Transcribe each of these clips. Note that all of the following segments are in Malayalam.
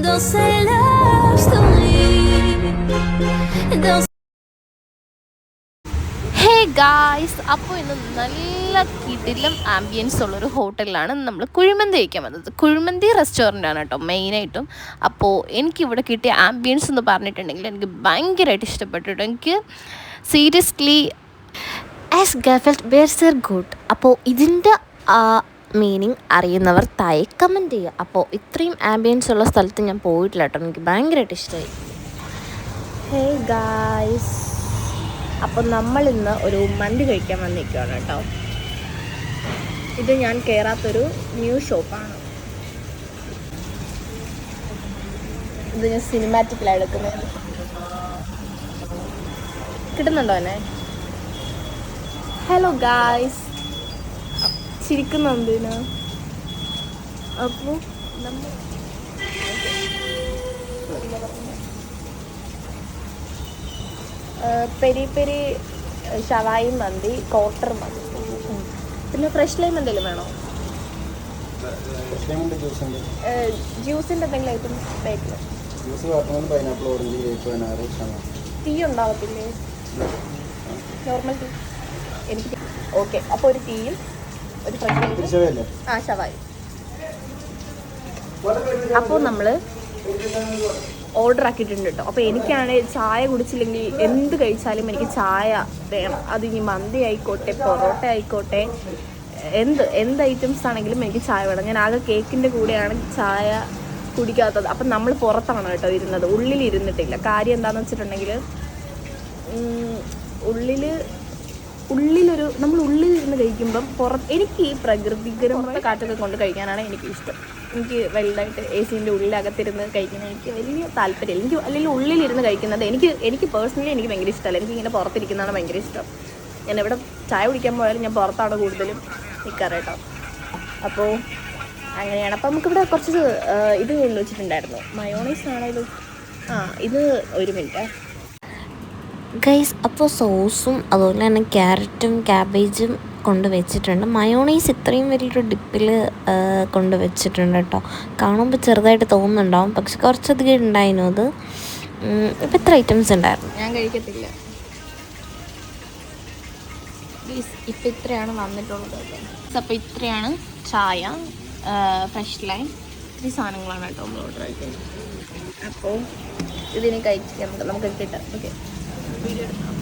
danser love story. Hey guys, അപ്പോൾ ഇന്ന് നല്ല കിടിലം ആംബിയൻസ് ഉള്ളൊരു ഹോട്ടലിലാണ് നമ്മൾ കുഴിമന്തി കഴിക്കാൻ വന്നത്. കുഴിമന്തി റെസ്റ്റോറൻ്റാണ് കേട്ടോ മെയിനായിട്ടും. അപ്പോൾ എനിക്കിവിടെ കിട്ടിയ ആംബിയൻസ് എന്ന് പറഞ്ഞിട്ടുണ്ടെങ്കിൽ എനിക്ക് ഭയങ്കരമായിട്ട് ഇഷ്ടപ്പെട്ടു. എനിക്ക് സീരിയസ്ലി ആസ് ഗഫൽറ്റ് വേർസർ ഗുഡ്. അപ്പോൾ ഇതിൻ്റെ മീനിങ് അറിയുന്നവർ താഴെ കമൻറ്റ് ചെയ്യുക. അപ്പോൾ ഇത്രയും ആംബിയൻസ് ഉള്ള സ്ഥലത്ത് ഞാൻ പോയിട്ടില്ല കേട്ടോ, എനിക്ക് ഭയങ്കരമായിട്ട് ഇഷ്ടമായി. ഹേ ഗായ്സ്, അപ്പോൾ നമ്മളിന്ന് ഒരു മന്തി കഴിക്കാൻ വന്നിരിക്കുകയാണ് കേട്ടോ. ഇത് ഞാൻ കയറാത്തൊരു ന്യൂ ഷോപ്പാണ്. ഇത് ഞാൻ സിനിമാറ്റിക്കിലാണ് എടുക്കുന്നത്. കിട്ടുന്നുണ്ടോ എന്നെ? ഹലോ ഗായ്സ്, ചിരിക്കുന്നുണ്ട്. അപ്പോൾ നമ്മൾ പെരി പെരി ഷവായി മന്തി, കോട്ടർ മന്തി, പിന്നെ ഫ്രഷ് ലൈം എന്തെങ്കിലും വേണോ? ജ്യൂസിൻ്റെ എന്തെങ്കിലും ഐറ്റംസ് ബേക്കിൽ ടീ ഉണ്ടാവത്തില്ലേ? നോർമൽ ടീ എനിക്ക്. ഓക്കെ, അപ്പോൾ ഒരു ടീയും ഒരു ഫ്രഷ് ഷവായി. അപ്പോൾ നമ്മൾ ഓർഡർ ആക്കിയിട്ടുണ്ട് കേട്ടോ. അപ്പോൾ എനിക്കാണെങ്കിൽ ചായ കുടിച്ചില്ലെങ്കിൽ എന്ത് കഴിച്ചാലും എനിക്ക് ചായ വേണം. അത് ഇനി മന്തി ആയിക്കോട്ടെ, പൊറോട്ട ആയിക്കോട്ടെ, എന്ത് ഐറ്റംസ് ആണെങ്കിലും എനിക്ക് ചായ വേണം. ഞാൻ ആകെ കേക്കിൻ്റെ കൂടെയാണ് ചായ കുടിക്കാത്തത്. അപ്പം നമ്മൾ പുറത്താണ് കേട്ടോ ഇരുന്നത്, ഉള്ളിലിരുന്നിട്ടില്ല. കാര്യം എന്താണെന്ന് വെച്ചിട്ടുണ്ടെങ്കിൽ നമ്മൾ ഉള്ളിലിരുന്ന് കഴിക്കുമ്പം എനിക്ക് ഈ പ്രകൃതികരമായ കാറ്റൊക്കെ കൊണ്ട് കഴിക്കാനാണ് എനിക്കിഷ്ടം. എനിക്ക് വലുതായിട്ട് എ സിൻ്റെ ഉള്ളിലകത്തിരുന്ന് കഴിക്കുന്നത് എനിക്ക് വലിയ താല്പര്യമില്ല. എനിക്ക് അല്ലെങ്കിൽ ഉള്ളിലിരുന്ന് കഴിക്കുന്നത് എനിക്ക് പേഴ്സണലി എനിക്ക് ഭയങ്കര ഇഷ്ടമല്ല. എനിക്കിങ്ങനെ പുറത്തിരിക്കുന്നതാണ് ഭയങ്കര ഇഷ്ടം. ഞാൻ എവിടെ ചായ കുടിക്കാൻ പോയാലും ഞാൻ പുറത്താണ് കൂടുതലും നിൽക്കാറ് കേട്ടോ. അപ്പോൾ അങ്ങനെയാണ്. അപ്പോൾ നമുക്കിവിടെ കുറച്ച് ഇത് കൊണ്ട് വെച്ചിട്ടുണ്ടായിരുന്നു. മയോണൈസ് ആണേലും ഇത് ഒരു മിനിറ്റ് ഗൈസ്. അപ്പോൾ സോസും അതുപോലെ തന്നെ ക്യാരറ്റും ക്യാബേജും കൊണ്ട് വെച്ചിട്ടുണ്ട്. മയോണൈസ് ഇത്രയും വലിയൊരു ഡിപ്പിൽ കൊണ്ട് വെച്ചിട്ടുണ്ട് കേട്ടോ. കാണുമ്പോൾ ചെറുതായിട്ട് തോന്നുന്നുണ്ടാവും, പക്ഷെ കുറച്ചധികം ഉണ്ടായിരുന്നു. അത് ഇപ്പം ഇത്ര ഐറ്റംസ് ഉണ്ടായിരുന്നു. ഞാൻ കഴിക്കത്തില്ല പ്ലീസ്. ഇപ്പം ഇത്രയാണ് വന്നിട്ടുള്ളത്. അപ്പോൾ ഇത്രയാണ് ചായ, ഫ്രഷ് ലൈം, ഇത്രയും സാധനങ്ങളാണ് കേട്ടോ നമ്മൾ ഓർഡർ ആക്കിയത്. അപ്പോൾ ഇതിനെ കഴിച്ച് നമുക്ക് കിട്ടാം. ഓക്കെ, വീഡിയോ എടുക്കാം.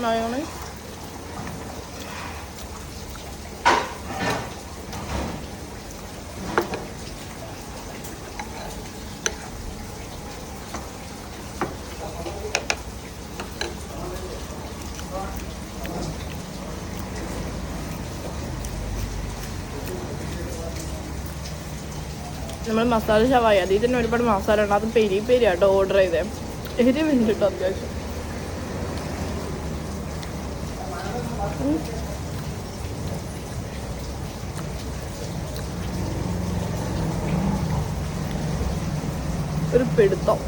Mayonnaise. നമ്മൾ മസാല ഷവായി അതിൽ തന്നെ ഒരുപാട് മസാല ഉണ്ട്. അത് പെരി പെരി ആട്ടോ ഓർഡർ ചെയ്തേ. എരിവുണ്ട് കേട്ടോ അത്യാവശ്യം. ഒരു പിടുത്തം.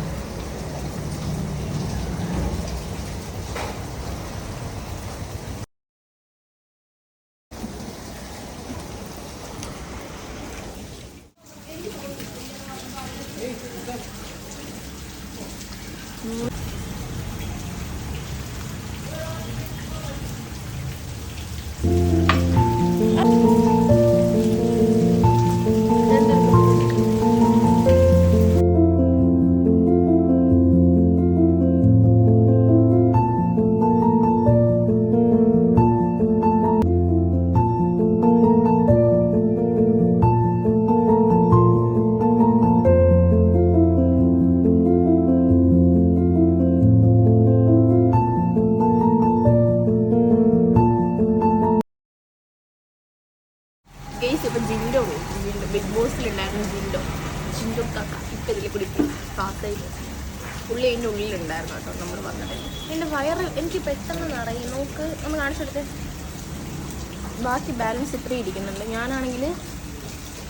ഇപ്പം ജിൻഡോ പോയി. ജിൻഡോ ബിഗ് ബോസിലുണ്ടായിരുന്നു. ജിൻഡോ കാക്ക ഇപ്പം ഇതിൽ കൂടി പാസ്സായി. പുള്ളി അതിൻ്റെ ഉള്ളിലുണ്ടായിരുന്നു കേട്ടോ നമ്മൾ വന്നത്. എൻ്റെ വയറ് എനിക്ക് പെട്ടെന്ന് നിറയും. നോക്ക് ഒന്ന് കാണിച്ചെടുത്ത്. ബാക്കി ബാലൻസ് ഇത്രയും ഇരിക്കുന്നുണ്ട്. ഞാനാണെങ്കിൽ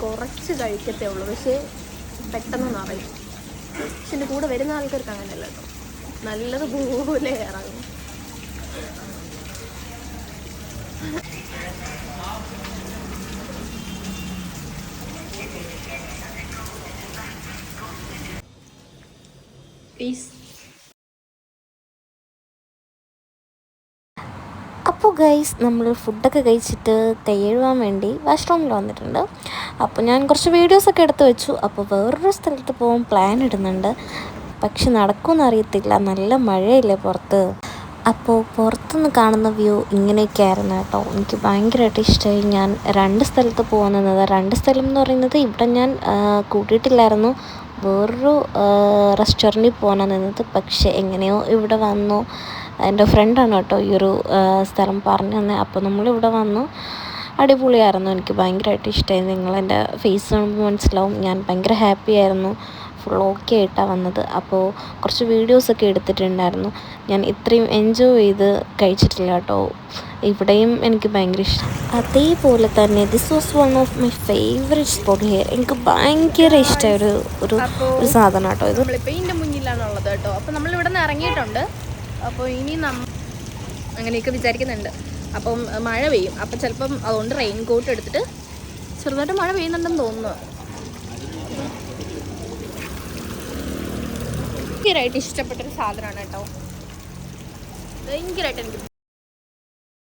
കുറച്ച് കഴിക്കത്തേ ഉള്ളൂ, പക്ഷേ പെട്ടെന്ന് നിറയും. പക്ഷെ എൻ്റെ കൂടെ വരുന്ന ആൾക്കാർക്ക് അങ്ങനെയല്ല കേട്ടോ, നല്ലതുപോലെ ഇറങ്ങും. പീസ്. അപ്പോൾ ഗൈസ് നമ്മൾ ഫുഡൊക്കെ കഴിച്ചിട്ട് കൈ കഴുകാൻ വേണ്ടി വാഷ്റൂമിൽ വന്നിട്ടുണ്ട്. അപ്പോൾ ഞാൻ കുറച്ച് വീഡിയോസൊക്കെ എടുത്ത് വെച്ചു. അപ്പോൾ വേറൊരു സ്ഥലത്ത് പോകാൻ പ്ലാൻ ഇടുന്നുണ്ട്, പക്ഷെ നടക്കുമെന്ന് അറിയത്തില്ല, നല്ല മഴയില്ലേ പുറത്ത്. അപ്പോൾ പുറത്തുനിന്ന് കാണുന്ന വ്യൂ ഇങ്ങനെയൊക്കെ ആയിരുന്നു കേട്ടോ. എനിക്ക് ഭയങ്കരമായിട്ട് ഇഷ്ടമായി. ഞാൻ 2 സ്ഥലത്ത് പോകുന്നത്. 2 സ്ഥലം എന്ന് പറയുന്നത് ഇവിടെ ഞാൻ കൂട്ടിയിട്ടില്ലായിരുന്നു, വേറൊരു റെസ്റ്റോറൻറ്റിൽ പോകാനാണ് നിന്നത്. പക്ഷേ എങ്ങനെയോ ഇവിടെ വന്നു. എൻ്റെ ഫ്രണ്ടാണ് കേട്ടോ ഈ ഒരു സ്ഥലം പറഞ്ഞു തന്നെ. അപ്പോൾ നമ്മളിവിടെ വന്നു. അടിപൊളിയായിരുന്നു, എനിക്ക് ഭയങ്കരമായിട്ട് ഇഷ്ടമായി. നിങ്ങളെൻ്റെ ഫേസ് കാണുമ്പോൾ മനസ്സിലാവും ഞാൻ ഭയങ്കര ഹാപ്പി ആയിരുന്നു. ഫുൾ ഓക്കെ ആയിട്ടാണ് വന്നത്. അപ്പോൾ കുറച്ച് വീഡിയോസൊക്കെ എടുത്തിട്ടുണ്ടായിരുന്നു. ഞാൻ ഇത്രയും എൻജോയ് ചെയ്ത് കഴിച്ചിട്ടില്ല കേട്ടോ. ഇവിടെയും എനിക്ക് ഭയങ്കര ഇഷ്ടം. അതേപോലെ തന്നെ this was one of my favourite spot here. എനിക്ക് ഭയങ്കര ഇഷ്ടമായ ഒരു സാധനം കേട്ടോ ഇത്. നമ്മളിപ്പോൾ ഇതിൻ്റെ മുന്നിലാണുള്ളത് കേട്ടോ. അപ്പോൾ നമ്മളിവിടെ നിന്ന് ഇറങ്ങിയിട്ടുണ്ട്. അപ്പോൾ ഇനി അങ്ങനെയൊക്കെ വിചാരിക്കുന്നുണ്ട്. അപ്പം മഴ പെയ്യും. അപ്പം ചിലപ്പം അതുകൊണ്ട് റെയിൻ കോട്ട് എടുത്തിട്ട്, ചെറുതായിട്ട് മഴ പെയ്യുന്നുണ്ടെന്ന് തോന്നുന്നു. ഭയങ്കരമായിട്ട് ഇഷ്ടപ്പെട്ടൊരു സാധനമാണ് കേട്ടോ. ഭയങ്കരമായിട്ട് എനിക്ക്